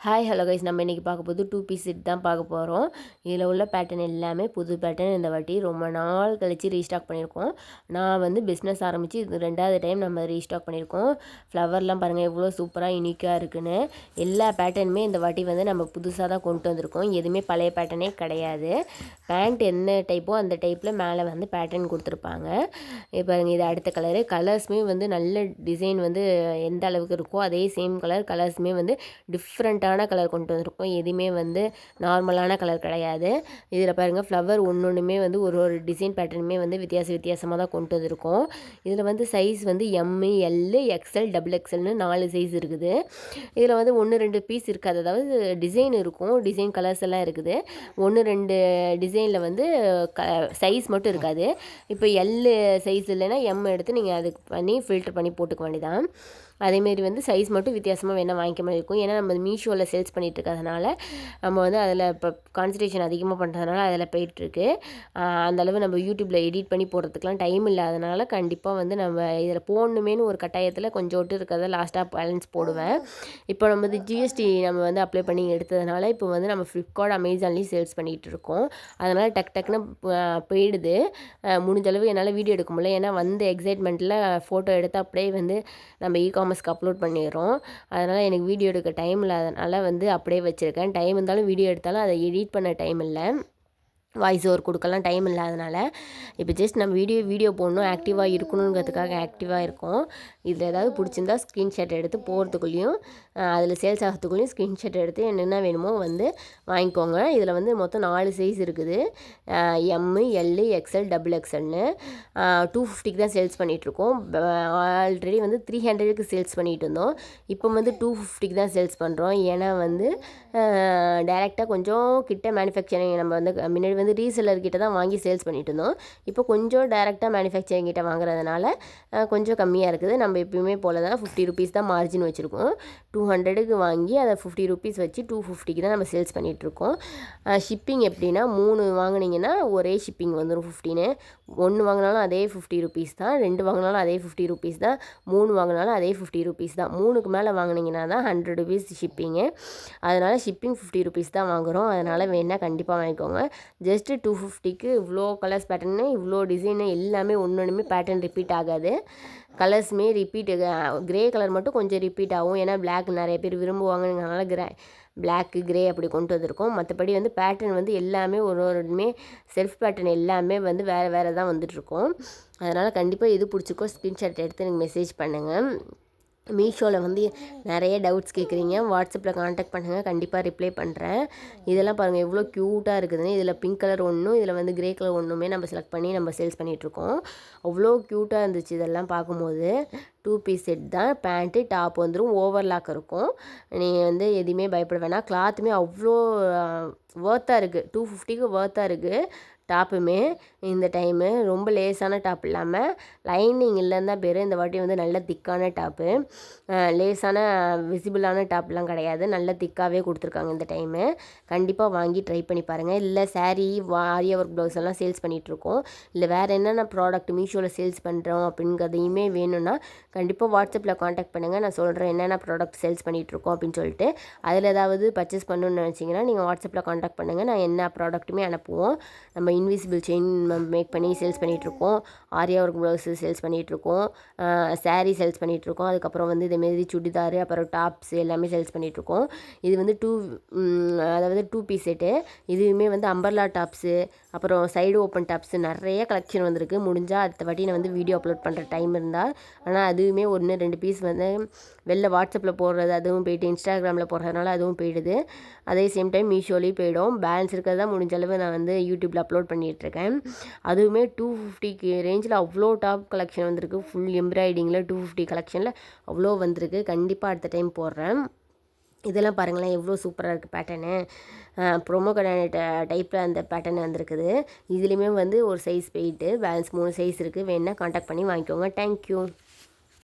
Hi hello guys, நம்ம இன்றைக்கி பார்க்க போது 2 பீஸ் செட் தான் பார்க்க போகிறோம். இதில் உள்ள பேட்டர்ன் எல்லாமே புது பேட்டர்ன். இந்த வாட்டி ரொம்ப நாள் கழித்து ரீஸ்டாக் பண்ணியிருக்கோம். நான் வந்து பிஸ்னஸ் ஆரம்பித்து இது 2வது டைம் நம்ம ரீஸ்டாக் பண்ணியிருக்கோம். ஃப்ளவர்லாம் பாருங்கள் எவ்வளோ சூப்பராக யூனிக்காக இருக்குன்னு. எல்லா பேட்டர்னுமே இந்த வாட்டி வந்து நம்ம புதுசாக தான் கொண்டு வந்திருக்கோம். எதுவுமே பழைய பேட்டர்னே கிடையாது. பேண்ட் என்ன டைப்போ அந்த டைப்பில் மேலே வந்து பேட்டர்ன் கொடுத்துருப்பாங்க. பாருங்கள், இது அடுத்த கலர்ஸுமே வந்து நல்ல டிசைன் வந்து எந்த அளவுக்கு இருக்கோ அதே சேம் கலர்ஸுமே வந்து டிஃப்ரெண்ட்டான கலர் கொண்டு வந்திருக்கோம். எதுவுமே வந்து நார்மலான கலர் கிடையாது. இதில் பாருங்கள், ஃப்ளவர் ஒன்றுமே வந்து ஒரு டிசைன் பேட்டர்னுமே வந்து வித்தியாசமாக தான் கொண்டு வந்திருக்கோம். இதில் வந்து சைஸ் வந்து எம்மு, எல்லு, எக்ஸ்எல், டபுள் எக்ஸ்எல்னு 4 சைஸ் இருக்குது. இதில் வந்து 1-2 பீஸ் இருக்காது, அதாவது டிசைன் இருக்கும், டிசைன் கலர்ஸ் எல்லாம் இருக்குது. 1-2 டிசைனில் வந்து சைஸ் மட்டும் இருக்காது. இப்போ எல்லு சைஸ் இல்லைன்னா எம் எடுத்து நீங்கள் அதுக்கு பண்ணி ஃபில்டர் பண்ணி போட்டுக்க வேண்டியதான். அதேமாரி வந்து சைஸ் மட்டும் வித்தியாசமாக வேணால் வாங்கிக்க மாதிரி இருக்கும். ஏன்னா நம்ம மீஷோவில் சேல்ஸ் பண்ணிகிட்டு இருக்கிறதுனால நம்ம வந்து அதில் இப்போ கான்சன்ட்ரேஷன் அதிகமாக பண்ணுறதுனால அதில் போயிட்டுருக்கு. அந்தளவு நம்ம யூடியூப்பில் எடிட் பண்ணி போடுறதுக்கெலாம் டைம் இல்லாதனால கண்டிப்பாக வந்து நம்ம இதில் போடணுமேனு ஒரு கட்டாயத்தில் கொஞ்சோட்டு இருக்கிறத லாஸ்ட்டாக பேலன்ஸ் போடுவேன். இப்போ நம்ம வந்து ஜிஎஸ்டி நம்ம வந்து அப்ளை பண்ணி எடுத்ததுனால இப்போ வந்து நம்ம ஃப்ளிப்கார்ட், அமேசான்லேயும் சேல்ஸ் பண்ணிகிட்டு இருக்கோம். அதனால் டக்குன்னு போயிடுது. முடிஞ்சளவு என்னால் வீடியோ எடுக்க முடியல. ஏன்னா வந்து எக்ஸைட்மெண்ட்டில் ஃபோட்டோ எடுத்து அப்படியே வந்து நம்ம காமர்ஸ்க்கு அப்லோட் பண்ணிடுறோம். அதனால் எனக்கு வீடியோ எடுக்க டைம் இல்லாதனால வந்து அப்படியே வச்சுருக்கேன். டைம் இருந்தாலும் வீடியோ எடுத்தாலும் அதை எடிட் பண்ண டைம் இல்லை, வாய்ஸ் ஓவர் கொடுக்கலாம் டைம் இல்லாதனால. இப்போ ஜஸ்ட் நம்ம வீடியோ போடணும், ஆக்டிவாக இருக்கணுங்கிறதுக்காக ஆக்டிவாக இருக்கும். இதில் ஏதாவது பிடிச்சிருந்தா ஸ்க்ரீன்ஷாட் எடுத்து போகிறதுக்குள்ளேயும் அதில் சேல்ஸ் ஆகிறதுக்குள்ளேயும் ஸ்க்ரீன்ஷாட் எடுத்து என்னென்ன வேணுமோ வந்து வாங்கிக்கோங்க. இதில் வந்து மொத்தம் 4 சைஸ் இருக்குது, எம்மு, எல்லு, எக்ஸ்எல், டபுள் எக்ஸ்எல்னு. 250க்கு தான் சேல்ஸ் பண்ணிகிட்ருக்கோம். ஆல்ரெடி வந்து 300க்கு சேல்ஸ் பண்ணிகிட்டு இருந்தோம். இப்போ வந்து 250க்கு தான் சேல்ஸ் பண்ணுறோம். ஏன்னா வந்து டைரெக்டாக கொஞ்சம் கிட்ட மேனுஃபேக்சரிங் நம்ம வந்து முன்னாடி வந்து ரீசெல்லர்கிட்ட தான் வாங்கி சேல்ஸ் பண்ணிகிட்டு இருந்தோம். இப்போ கொஞ்சம் டைரெக்டாக மேனுஃபேக்சரிங் கிட்ட வாங்குறதுனால கொஞ்சம் கம்மியாக இருக்குது. நம்ம எப்பயுமே போல் தான் 50 ருபீஸ் தான் மார்ஜின் வச்சுருக்கோம். 200க்கு வாங்கி அதை 50 ருபீஸ் வச்சு 250க்கு தான் நம்ம சேல்ஸ் பண்ணிகிட்ருக்கோம். ஷிப்பிங் எப்படின்னா 3 வாங்கினீங்கன்னா ஒரே ஷிப்பிங் வந்துடும் 15. 1 வாங்கினாலும் அதே 50 ருபீஸ் தான், 2 வாங்கினாலும் அதே 50 ருபீஸ் தான், 3 வாங்கினாலும் அதே 50 ருபீஸ் தான். 3க்கு மேலே வாங்கினீங்கன்னா தான் 100 ருபீஸ் ஷிப்பிங்கு. அதனால் ஷிப்பிங் 50 ருபீஸ் தான் வாங்குகிறோம். அதனால் வேணால் கண்டிப்பாக வாங்கிக்கோங்க. ஜஸ்ட்டு 250க்கு இவ்வளோ கலர்ஸ் பேட்டர்னு, இவ்வளோ டிசைனு எல்லாமே ஒன்றுமே பேட்டர்ன் ரிப்பீட் ஆகாது. கலர்ஸுமே ரிப்பீட்டு, க்ரே கலர் மட்டும் கொஞ்சம் ரிப்பீட் ஆகும். ஏன்னா பிளாக் நிறைய பேர் விரும்புவாங்கங்கிறதுனால பிளாக்கு, க்ரே அப்படி கொண்டு வந்திருக்கோம். மற்றபடி வந்து பேட்டர்ன் வந்து எல்லாமே ஒருமே செல்ஃப் பேட்டர்ன் எல்லாமே வந்து வேறு தான் வந்துட்டுருக்கோம். அதனால் கண்டிப்பாக எது பிடிச்சிருக்கோ ஸ்க்ரீன்ஷாட் எடுத்து எனக்கு மெசேஜ் பண்ணுங்கள். மீஷோவில் வந்து நிறைய டவுட்ஸ் கேட்குறீங்க, வாட்ஸ்அப்பில் காண்டாக்ட் பண்ணுங்கள், கண்டிப்பாக ரிப்ளை பண்ணுறேன். இதெல்லாம் பாருங்கள் எவ்வளோ க்யூட்டாக இருக்குதுன்னு. இதில் பிங்க் கலர் ஒன்றும், இதில் வந்து க்ரே கலர் ஒன்றுமே நம்ம செலக்ட் பண்ணி நம்ம சேல்ஸ் பண்ணிகிட்ருக்கோம். அவ்வளோ க்யூட்டாக இருந்துச்சு இதெல்லாம் பார்க்கும்போது. 2 பீஸ் செட் தான். பேண்ட்டு, டாப் வந்துடும், ஓவர்லாக் இருக்கும். நீங்கள் வந்து எதுவுமே பயப்பட வேணாம். கிளாத்துமே அவ்வளோ ஒர்த்தாக இருக்குது, 250க்கு ஒர்த்தாக இருக்குது. டாப்புமே இந்த டைமு ரொம்ப லேஸான டாப் இல்லாமல் லைனிங் இல்லைன்னு தான் பேர். இந்த வாட்டி வந்து நல்ல திக்கான டாப்பு, லேஸான விசிபிளான டாப்லாம் கிடையாது, நல்ல திக்காகவே கொடுத்துருக்காங்க இந்த டைமு. கண்டிப்பாக வாங்கி ட்ரை பண்ணி பாருங்கள். இல்லை சாரீ, ஆரி ஒர்க் ப்ளவுஸ் எல்லாம் சேல்ஸ் பண்ணிகிட்ருக்கோம். இல்லை வேறு என்னென்ன ப்ராடக்ட் மீஷோவில் சேல்ஸ் பண்ணுறோம் அப்படிங்கிறதையுமே வேணும்னா கண்டிப்பாக வாட்ஸ்அப்பில் காண்டாக்ட் பண்ணுங்கள். நான் சொல்கிறேன் என்னென்ன ப்ராடக்ட் சேல்ஸ் பண்ணிகிட்ருக்கோம் அப்படின்னு சொல்லிட்டு. அதில் ஏதாவது பர்ச்சேஸ் பண்ணணுன்னு நினச்சிங்கன்னா நீங்கள் வாட்ஸ்அப்பில் காண்டாக்ட் பண்ணுங்கள். நான் என்ன ப்ராடக்ட்டுமே அனுப்புவோம். நம்ம இன்விசிபிள் செயின் மேக் பண்ணி சேல்ஸ் பண்ணிகிட்ருக்கோம், ஆரி ஒர்க் ப்ளவுஸு சேல்ஸ் பண்ணிகிட்ருக்கோம், சாரீ சேல்ஸ் பண்ணிகிட்ருக்கோம். அதுக்கப்புறம் வந்து இதேமாரி சுடிதாரு, அப்புறம் டாப்ஸ் எல்லாமே சேல்ஸ் பண்ணிகிட்ருக்கோம். இது வந்து அதாவது 2 பீஸ் செட்டு. இதுவுமே வந்து அம்பர்லா டாப்ஸு, அப்புறம் சைடு ஓப்பன் டாப்ஸு நிறைய கலெக்ஷன் வந்திருக்கு. முடிஞ்சால் அடுத்த வாட்டி நான் வந்து வீடியோ அப்லோட் பண்ணுற டைம் இருந்தால். ஆனால் அதுவுமே 1-2 பீஸ் வந்து வெளில வாட்ஸ்அப்பில் போடுறது அதுவும் போய்ட்டு, இன்ஸ்டாகிராமில் போடுறதுனால அதுவும் போயிடுது. அதே சேம் டைம் மீஷோலேயும் போயிடும். பேலன்ஸ் இருக்கிறதா முடிஞ்சளவு நான் வந்து யூடியூப்பில் அப்லோட் பண்ணிகிட்ருக்கேன். அதுவுமே 250க்கு ரேஞ்சில் அவ்வளோ டாப் கலெக்ஷன் வந்திருக்கு. ஃபுல் எம்ப்ராய்டிங்கில் 250 கலெக்ஷனில் அவ்வளோ வந்திருக்கு. கண்டிப்பாக அடுத்த டைம் போடுறேன். இதெல்லாம் பாருங்களேன் எவ்வளோ சூப்பராக இருக்குது பேட்டர்னு. ப்ரோமோ டைப்பில் அந்த பேட்டர்ன் வந்திருக்குது. இதுலேயுமே வந்து ஒரு சைஸ் போயிட்டு பேலன்ஸ் 3 சைஸ் இருக்குது. வேணுன்னா காண்டாக்ட் பண்ணி வாங்கிக்கோங்க. தேங்க்யூ.